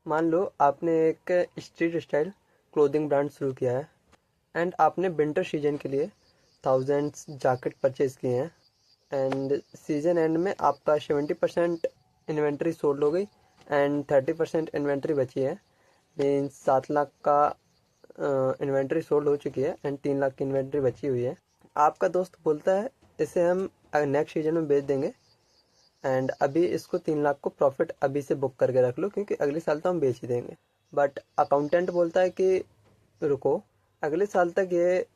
मान लो आपने एक स्ट्रीट स्टाइल क्लोथिंग ब्रांड शुरू किया है एंड आपने विंटर सीजन के लिए थाउजेंड्स जैकेट परचेज किए हैं एंड सीजन एंड में आपका 70% इन्वेंट्री सोल्ड हो गई एंड 30% इन्वेंट्री बची है। मीन्स 7 लाख का इन्वेंट्री सोल्ड हो चुकी है एंड 3 लाख की इन्वेंट्री बची हुई है। आपका दोस्त बोलता है इसे हम नेक्स्ट सीजन में बेच देंगे एंड अभी इसको 3 लाख को प्रॉफिट अभी से बुक करके रख लो क्योंकि अगले साल तो हम बेच ही देंगे। बट अकाउंटेंट बोलता है कि रुको, अगले साल तक ये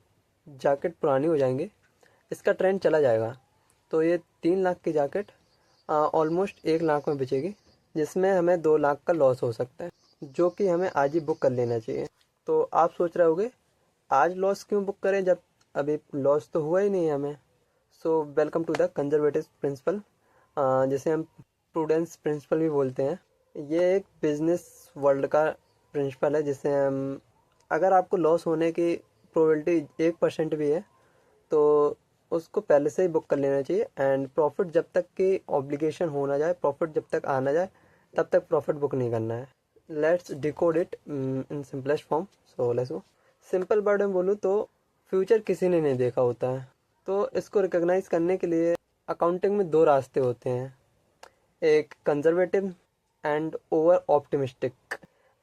जैकेट पुरानी हो जाएंगी, इसका ट्रेंड चला जाएगा, तो ये 3 लाख की जैकेट ऑलमोस्ट 1 लाख में बेचेगी, जिसमें हमें 2 लाख का लॉस हो सकता है, जो कि हमें आज ही बुक कर लेना चाहिए। तो आप सोच रहे होगे आज लॉस क्यों बुक करें जब अभी लॉस तो हुआ ही नहीं है हमें। So welcome to the conservative principle, जिसे हम प्रूडेंस प्रिंसिपल भी बोलते हैं। ये एक बिजनेस वर्ल्ड का प्रिंसिपल है जिसे हम, अगर आपको लॉस होने की प्रोबेबिलिटी 1% भी है तो उसको पहले से ही बुक कर लेना चाहिए एंड प्रॉफिट जब तक की ऑब्लिगेशन हो ना जाए, प्रॉफिट जब तक आ ना जाए तब तक प्रॉफिट बुक नहीं करना है। Let's decode it in simplest form. So let's go. Simple word में बोलूँ तो फ्यूचर किसी ने नहीं देखा होता है, तो इसको रिकॉग्नाइज करने के लिए अकाउंटिंग में दो रास्ते होते हैं, एक conservative and over optimistic.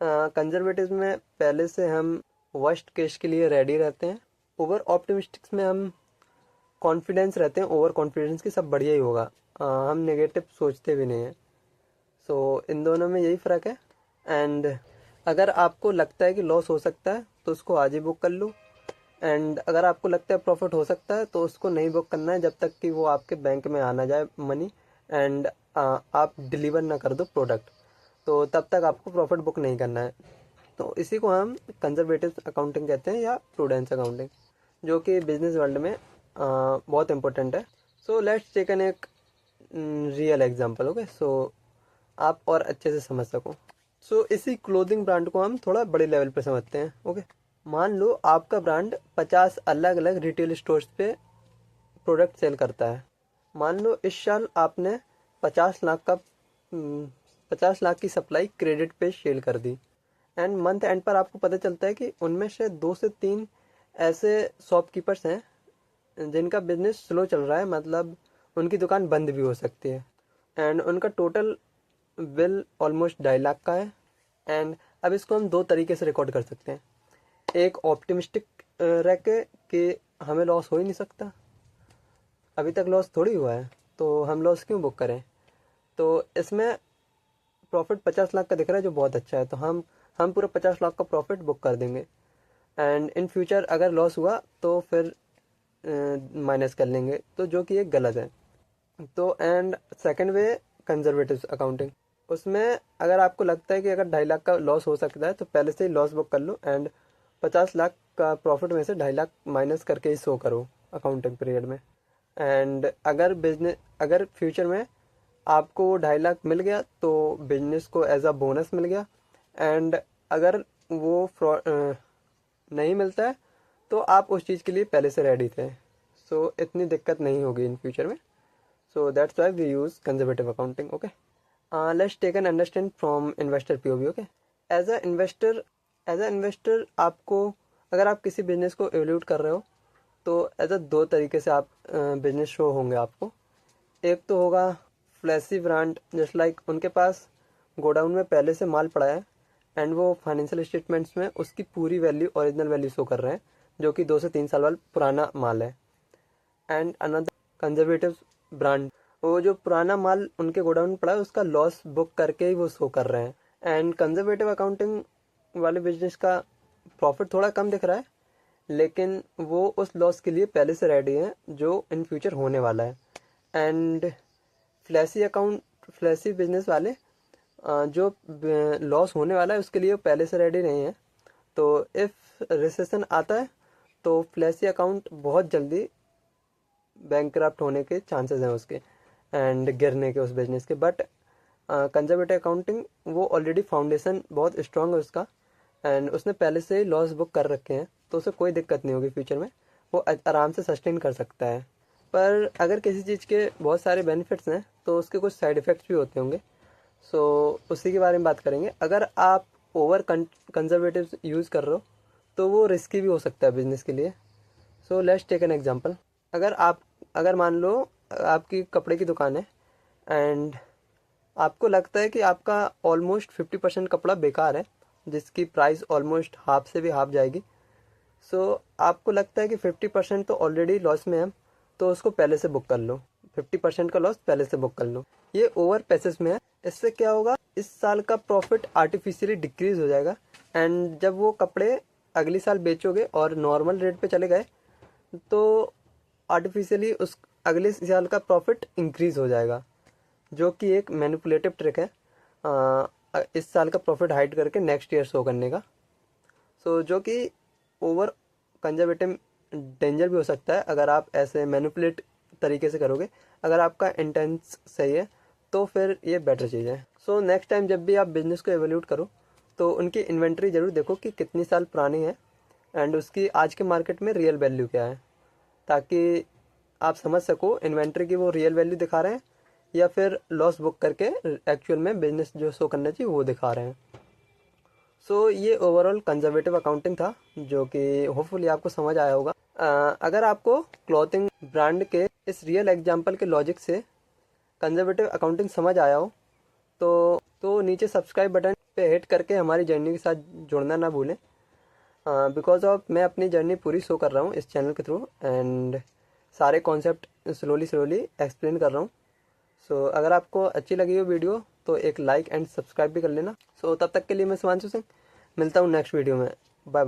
Conservative में पहले से हम वर्स्ट केस के लिए रेडी रहते हैं, ओवर ऑप्टिमिस्टिक्स में हम कॉन्फिडेंस रहते हैं, ओवर कॉन्फिडेंस की सब बढ़िया ही होगा, हम नेगेटिव सोचते भी नहीं हैं। सो इन दोनों में यही फ़र्क है। एंड अगर आपको लगता है कि लॉस हो सकता है तो उसको आज ही बुक कर लो एंड अगर आपको लगता है प्रॉफिट हो सकता है तो उसको नहीं बुक करना है जब तक कि वो आपके बैंक में आना जाए मनी एंड आप डिलीवर ना कर दो प्रोडक्ट, तो तब तक आपको प्रॉफिट बुक नहीं करना है। तो इसी को हम कंजर्वेटिव अकाउंटिंग कहते हैं या प्रूडेंस अकाउंटिंग, जो कि बिजनेस वर्ल्ड में बहुत इंपॉर्टेंट है। सो लेट्स टेक एन एक रियल एग्जांपल, ओके, सो आप और अच्छे से समझ सको। सो इसी क्लोथिंग ब्रांड को हम थोड़ा बड़े लेवल पे समझते हैं, ओके। मान लो आपका ब्रांड 50 अलग अलग रिटेल स्टोर्स पे प्रोडक्ट सेल करता है। मान लो इस साल आपने 50 लाख का 50 लाख की सप्लाई क्रेडिट पे सेल कर दी एंड मंथ एंड पर आपको पता चलता है कि उनमें से 2 से 3 ऐसे शॉपकीपर्स हैं जिनका बिजनेस स्लो चल रहा है, मतलब उनकी दुकान बंद भी हो सकती है एंड उनका टोटल बिल ऑलमोस्ट 2.5 लाख का है। एंड अब इसको हम दो तरीके से रिकॉर्ड कर सकते हैं, एक ऑप्टिमिस्टिक रह के कि हमें लॉस हो ही नहीं सकता, अभी तक लॉस थोड़ी हुआ है तो हम लॉस क्यों बुक करें। तो इसमें प्रॉफिट 50 लाख का दिख रहा है जो बहुत अच्छा है, तो हम पूरा 50 लाख का प्रॉफिट बुक कर देंगे एंड इन फ्यूचर अगर लॉस हुआ तो फिर माइनस कर लेंगे, तो जो कि एक गलत है। तो and second way conservative accounting, उसमें अगर आपको लगता है कि अगर 2.5 लाख का लॉस हो सकता है तो पहले से ही लॉस बुक कर लो एंड 50 लाख का प्रॉफिट में से 2.5 लाख माइनस करके ही शो करो अकाउंटिंग पीरियड में। एंड अगर फ्यूचर में आपको वो 2.5 लाख मिल गया तो बिजनेस को एज अ बोनस मिल गया एंड अगर वो नहीं मिलता है तो आप उस चीज़ के लिए पहले से रेडी थे, सो इतनी दिक्कत नहीं होगी इन फ्यूचर में। So that's why we use conservative accounting. Okay. Let's take an understand from investor POV. Okay. As a investor, आपको, अगर आप किसी बिजनेस को एवेल्यूट कर रहे हो तो एज अ दो तरीके से आप बिजनेस शो होंगे आपको। एक तो होगा फ्लैशी ब्रांड, जस्ट लाइक उनके पास गोडाउन में पहले से माल पड़ा है एंड वो फाइनेंशियल स्टेटमेंट्स में उसकी पूरी वैल्यू, ओरिजिनल वैल्यू शो कर रहे हैं, जो कि 2 से 3 साल वाला पुराना माल है। एंड अनदर कंजर्वेटिव ब्रांड, वो जो पुराना माल उनके गोडाउन में पड़ा है उसका लॉस बुक करके ही वो शो कर रहे हैं एंड कंजर्वेटिव अकाउंटिंग वाले बिजनेस का प्रॉफिट थोड़ा कम दिख रहा है लेकिन वो उस लॉस के लिए पहले से रेडी है जो इन फ्यूचर होने वाला है। एंड फ्लैशी बिजनेस वाले जो लॉस होने वाला है उसके लिए पहले से रेडी नहीं है, तो इफ़ रिसेशन आता है तो फ्लैशी अकाउंट बहुत जल्दी बैंकक्रप्ट होने के चांसेस हैं उसके एंड गिरने के उस बिजनेस के। बट कंजर्वेटिव अकाउंटिंग वो ऑलरेडी फाउंडेशन बहुत स्ट्रांग है उसका एंड उसने पहले से ही लॉस बुक कर रखे हैं, तो उसे कोई दिक्कत नहीं होगी फ्यूचर में, वो आराम से सस्टेन कर सकता है। पर अगर किसी चीज़ के बहुत सारे बेनिफिट्स हैं तो उसके कुछ साइड इफ़ेक्ट्स भी होते होंगे, उसी के बारे में बात करेंगे। अगर आप ओवर कंजर्वेटिव यूज़ कर रहे हो तो वो रिस्की भी हो सकता है बिजनेस के लिए। Let's take an example. अगर मान लो आपकी कपड़े की दुकान है एंड आपको लगता है कि आपका ऑलमोस्ट 50% कपड़ा बेकार है, जिसकी प्राइस ऑलमोस्ट हाफ से भी हाफ जाएगी। आपको लगता है कि 50% तो ऑलरेडी लॉस में है, तो उसको पहले से बुक कर लो। 50% का लॉस पहले से बुक कर लो। ये ओवर पैसेस में है। इससे क्या होगा, इस साल का प्रॉफिट आर्टिफिशियली डिक्रीज हो जाएगा एंड जब वो कपड़े अगली साल बेचोगे और नॉर्मल रेट पे चले गए तो आर्टिफिशियली उस अगले साल का प्रॉफिट इंक्रीज हो जाएगा, जो कि एक मैनिपुलेटिव ट्रिक है इस साल का प्रॉफिट हाइड करके नेक्स्ट ईयर शो करने का। जो कि ओवर कंजर्वेटिव डेंजर भी हो सकता है अगर आप ऐसे मैनिपुलेट तरीके से करोगे। अगर आपका इंटेंस सही है तो फिर ये बेटर चीज़ है। नेक्स्ट टाइम जब भी आप बिजनेस को एवेल्यूट करो तो उनकी इन्वेंट्री ज़रूर देखो कि कितनी साल पुरानी है एंड उसकी आज के मार्केट में रियल वैल्यू क्या है, ताकि आप समझ सको इन्वेंट्री की वो रियल वैल्यू दिखा रहे हैं या फिर लॉस बुक करके एक्चुअल में बिजनेस जो शो करना चाहिए वो दिखा रहे हैं। ये ओवरऑल कंजर्वेटिव अकाउंटिंग था, जो कि होपफुली आपको समझ आया होगा। अगर आपको क्लॉथिंग ब्रांड के इस रियल एग्जांपल के लॉजिक से कंजर्वेटिव अकाउंटिंग समझ आया हो तो नीचे सब्सक्राइब बटन पे हिट करके हमारी जर्नी के साथ जुड़ना ना भूलें। बिकॉज ऑफ मैं अपनी जर्नी पूरी शो कर रहा हूँ इस चैनल के थ्रू एंड सारे कॉन्सेप्ट स्लोली एक्सप्लेन कर रहा हूँ। अगर आपको अच्छी लगी हो वीडियो तो एक लाइक एंड सब्सक्राइब भी कर लेना। तब तक के लिए मैं शिवांशु सिंह, मिलता हूँ नेक्स्ट वीडियो में। Bye bye.